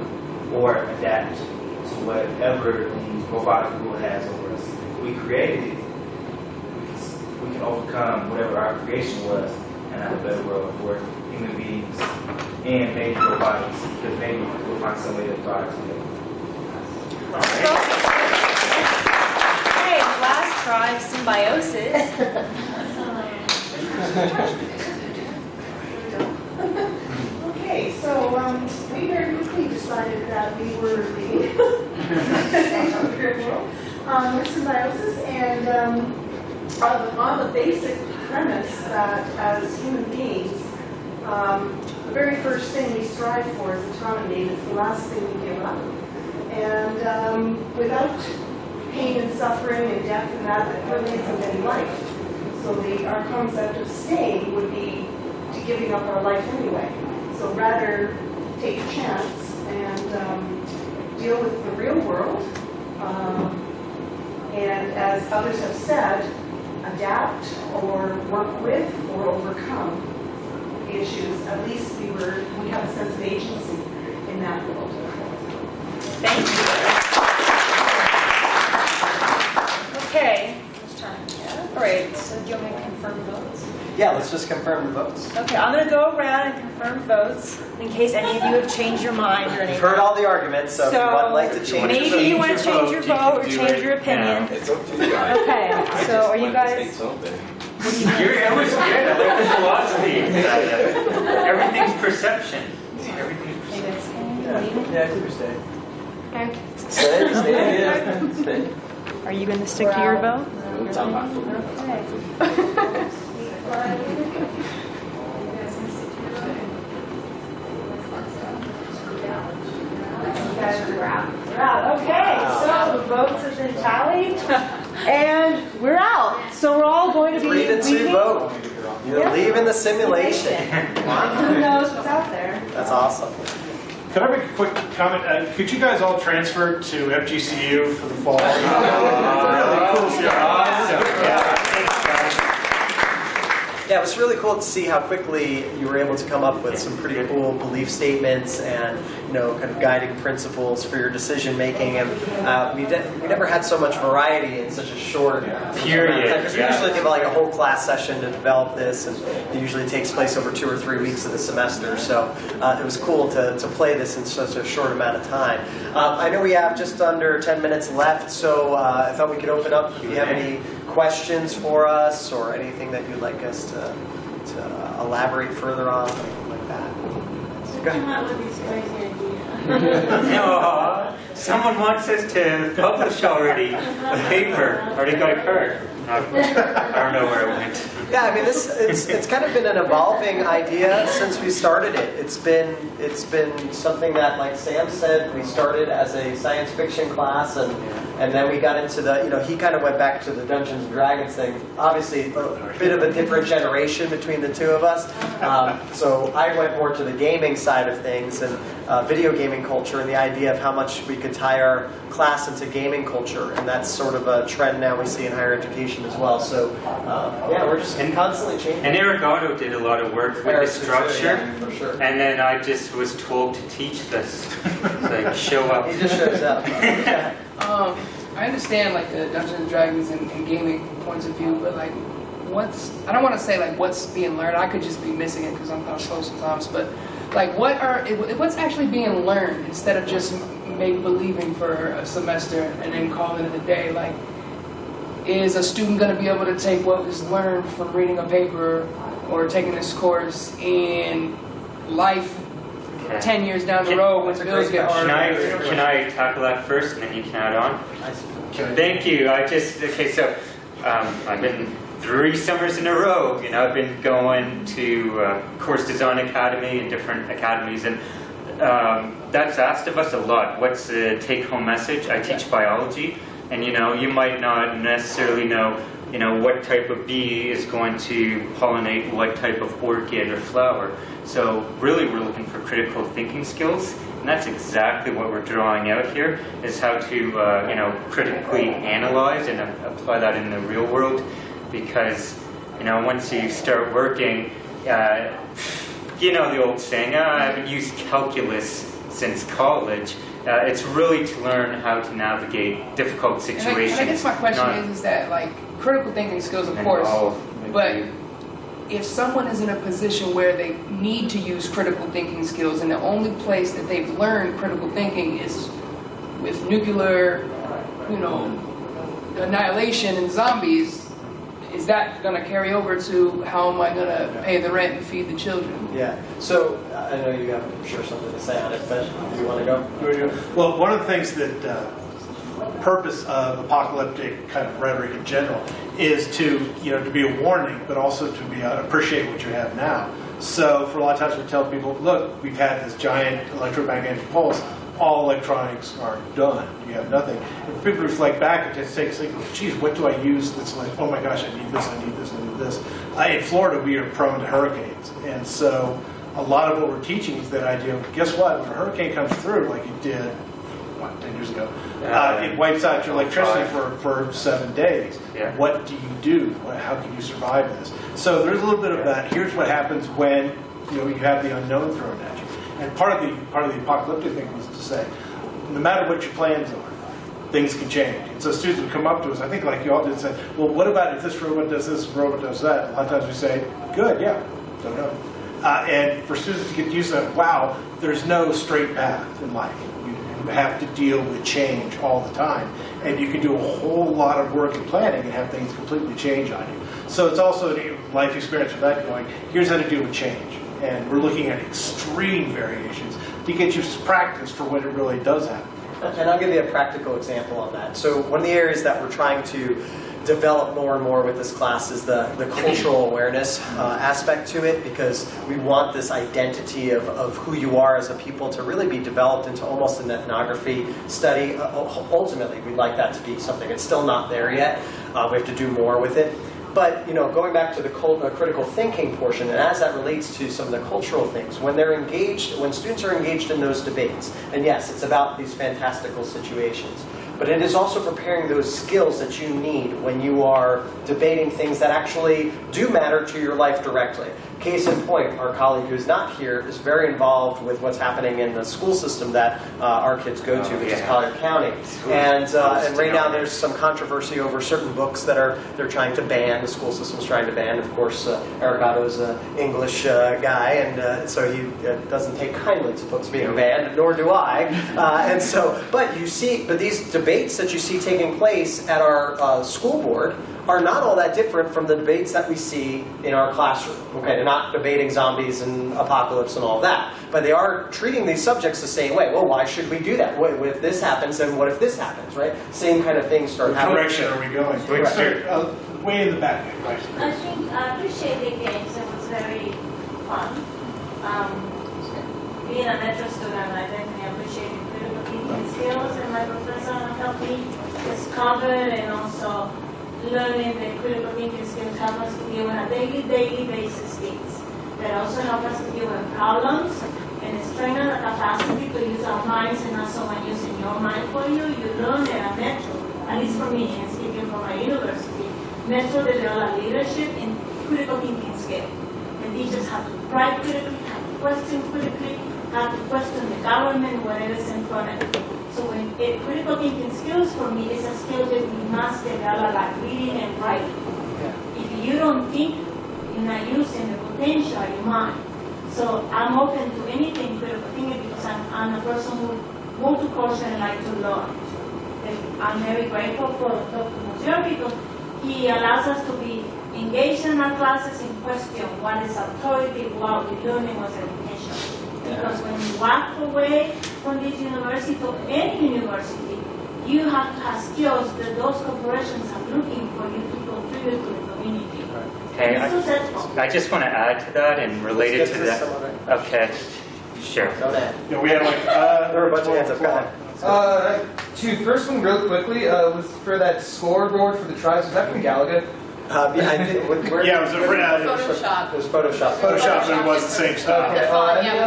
or adapt to whatever the robotic rule has over us. We created it. We can overcome whatever our creation was and have a better world for human beings and maybe robotics, because maybe we'll find some way to thrive together. Hey, try symbiosis. Okay, so we very quickly decided that we were the we're symbiosis, and on the basic premise that as human beings, the very first thing we strive for is autonomy. It's the last thing we give up. And without pain and suffering and death and that, there really isn't any life. So our concept of staying would be to giving up our life anyway. So rather take a chance and deal with the real world. And as others have said, adapt or work with or overcome issues. At least we have a sense of agency in that world. Thank you. Okay. All right. So do you want me to confirm votes? Yeah, let's just confirm the votes. Okay, I'm going to go around and confirm votes in case any of you have changed your mind or anything. You've heard all the arguments, so if you would like to change maybe you want to change your vote or change your opinion. It's up to you guys. Okay, so are you guys? That was good. I like the philosophy. Everything's perception. Everything's perception. Yeah, I think we're staying. Okay. Stay. Are you going to stick to your vote? Okay, so the votes have been tallied, and we're out. So we're all going to be 3-2 vote. You're leaving the simulation. Who knows what's out there? That's awesome. Could I make a quick comment? Could you guys all transfer to FGCU for the fall? Really cool stuff. Yeah, it was really cool to see how quickly you were able to come up with some pretty cool belief statements and, kind of guiding principles for your decision making. And we never had so much variety in such a short period. Because we usually give like a whole class session to develop this, and it usually takes place over 2 or 3 weeks of the semester. So it was cool to play this in such a short amount of time. I know we have just under 10 minutes left, so I thought we could open up if you have any questions for us or anything that you'd like us to elaborate further on, anything like that. So go ahead. No, someone wants us to publish already a paper. Already got a card. I don't know where it went. Yeah, I mean, it's kind of been an evolving idea since we started it. It's been something that, like Sam said, we started as a science fiction class, and then we got into the, he kind of went back to the Dungeons and Dragons thing. Obviously, a bit of a different generation between the two of us. So I went more to the gaming side of things and video gaming culture, and the idea of how much we could tie our class into gaming culture, and that's sort of a trend now we see in higher education as well. So yeah, we're just constantly changing. And Eric Otto did a lot of work with the structure, for sure. And then I just was told to teach this. Like, show up. He just shows up. I understand like the Dungeons and Dragons and gaming points of view, but like I don't want to say like what's being learned. I could just be missing it because I'm kind of slow sometimes. But like what's actually being learned instead of just make believing for a semester and then calling it a day. Like, is a student going to be able to take what was learned from reading a paper or taking this course in life 10 years down the road when the bills get harder? Can I tackle that first and then you can add on? Thank you. So I've been 3 summers in a row. I've been going to Course Design Academy and different academies, and that's asked of us a lot. What's the take-home message? I teach biology, and you might not necessarily know what type of bee is going to pollinate what type of orchid or flower. So really we're looking for critical thinking skills, and that's exactly what we're drawing out here, is how to critically analyze and apply that in the real world. Because once you start working, the old saying, I haven't used calculus since college. It's really to learn how to navigate difficult situations. And I guess my question is that, like, critical thinking skills, of course, but if someone is in a position where they need to use critical thinking skills, and the only place that they've learned critical thinking is with nuclear, annihilation and zombies, is that going to carry over to how am I going to pay the rent and feed the children? Yeah. So I know you have, I'm sure, something to say on it, but do you want to go? Well, one of the things that purpose of apocalyptic kind of rhetoric in general is to be a warning, but also to be appreciate what you have now. So for a lot of times we tell people, look, we've had this giant electromagnetic pulse. All electronics are done. You have nothing. If people reflect back, it just takes like, geez, what do I use that's like, oh my gosh, I need this, I need this, I need this. In Florida, we are prone to hurricanes. And so a lot of what we're teaching is that idea of, guess what, when a hurricane comes through, like it did, 10 years ago, it wipes out your electricity for 7 days. Yeah. What do you do? How can you survive this? So there's a little bit of that. Here's what happens when you have the unknown thrown at you. And part of the apocalyptic thing was to say, no matter what your plans are, things can change. And so students would come up to us, I think like you all did, and say, well, what about if this robot does this, robot does that? A lot of times we say, good, yeah, don't know. And for students to get used to that, wow, there's no straight path in life. You have to deal with change all the time. And you can do a whole lot of work and planning and have things completely change on you. So it's also a life experience with that going, here's how to deal with change. And we're looking at extreme variations to get you practice for when it really does happen. And I'll give you a practical example on that. So one of the areas that we're trying to develop more and more with this class is the cultural awareness aspect to it, because we want this identity of who you are as a people to really be developed into almost an ethnography study. Ultimately, we'd like that to be something. It's still not there yet. We have to do more with it. But going back to the critical thinking portion, and as that relates to some of the cultural things, when they're engaged, when students are engaged in those debates, and yes, it's about these fantastical situations, but it is also preparing those skills that you need when you are debating things that actually do matter to your life directly. Case in point, our colleague who's not here is very involved with what's happening in the school system that our kids go to, which is Collier County. And right now there's some controversy over certain books that they're trying to ban, the school system's trying to ban. Of course, Arigado's an English guy, and so he doesn't take kindly to books being banned, nor do I. But these debates that you see taking place at our school board are not all that different from the debates that we see in our classroom. Okay, they're not debating zombies and apocalypse and all that, but they are treating these subjects the same way. Well, why should we do that? What if this happens, and what if this happens, right? Same kind of things start happening. What direction are we going? Way in the back. Right. I appreciate the games. It was very fun. Being a metro student, I definitely appreciate critical thinking skills, and my professor helped me discover and also learning the critical thinking skills help us to deal on a daily basis things. That also help us to deal with problems and strengthen the capacity to use our minds and not someone using your mind for you. You learn at a metro, at least for me, and speaking from my university, metro develop leadership in critical thinking skills. The teachers have to write critically, have to question critically, have to question the government, whatever is in front of them. So when critical thinking skills for me is a skill that we must develop, like reading and writing. If you don't think, you're not using the potential of your mind. So I'm open to anything critical thinking because I'm a person who multicultural and like to learn. And I'm very grateful for Dr. Monsieur because he allows us to be engaged in our classes in question what is authority, what we're learning, what's education. Because when you walk away from this university to any university, you have to have skills that those corporations are looking for you to contribute to the community. Okay, I just want to add to that and relate it to that. Okay, sure. Go ahead. Yeah, we have there are a bunch of hands up. Go ahead. First one real quickly was for that scoreboard for the tribes. Was that from Gallagher? Yeah, I did. It was Photoshop. It was Photoshop. Photoshop, but it was the same style.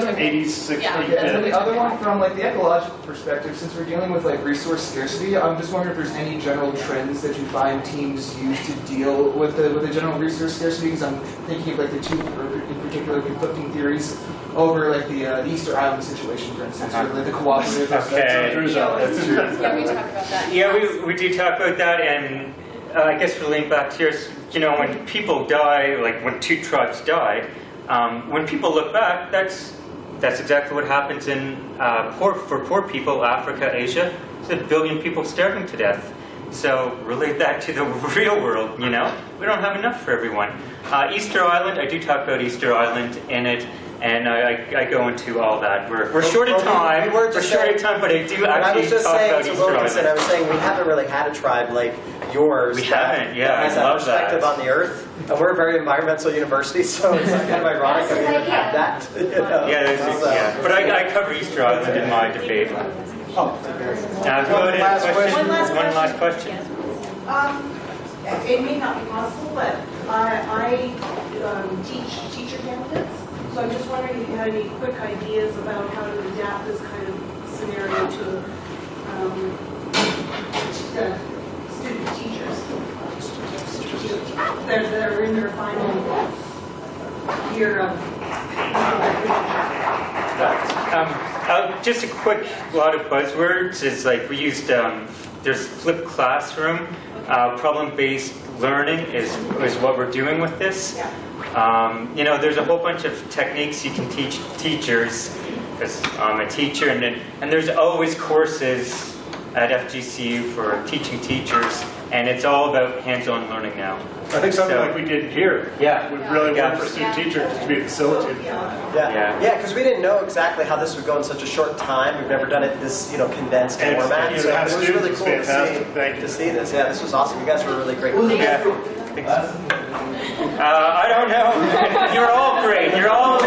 Okay, 86. Yeah. And then the other one from like the ecological perspective, since we're dealing with like resource scarcity, I'm just wondering if there's any general trends that you find teams use to deal with the general resource scarcity. Because I'm thinking of like the two in particular conflicting theories over like the Easter Island situation, for instance, or the cooperative. Okay. Yeah, we talk about that. Yeah, we do talk about that, and I guess relating back to yours, when people die, like when two tribes died, when people look back, that's exactly what happens in for poor people, Africa, Asia. There's 1 billion people starving to death. So relate that to the real world, you know? We don't have enough for everyone. Easter Island, I do talk about Easter Island in it, and I go into all that. We're short of time, but I do actually talk about Easter Island. I was saying we haven't really had a tribe like yours. We haven't, yeah, that has I that love perspective that. on the earth. And we're a very environmental university, so it's kind of ironic that we haven't had that. You know? Yeah, but I cover Easter Island in my debate. Oh. One last question. It may not be possible, but I teach teacher candidates, so I'm just wondering if you had any quick ideas about how to adapt this kind of scenario to student teachers that are in their final year of just a quick lot of buzzwords is like we used, there's flipped classroom, problem-based learning is what we're doing with this. You know, there's a whole bunch of techniques you can teach teachers, because I'm a teacher, and there's always courses at FGCU for teaching teachers, and it's all about hands-on learning now. I think something like we did here would really work for student teachers to be facilitated. Yeah, because we didn't know exactly how this would go in such a short time. We've never done it this, condensed And format. to So have it was really students cool is fantastic. to see this. Yeah, this was awesome. You guys were really great. I don't know. You're all great. You're all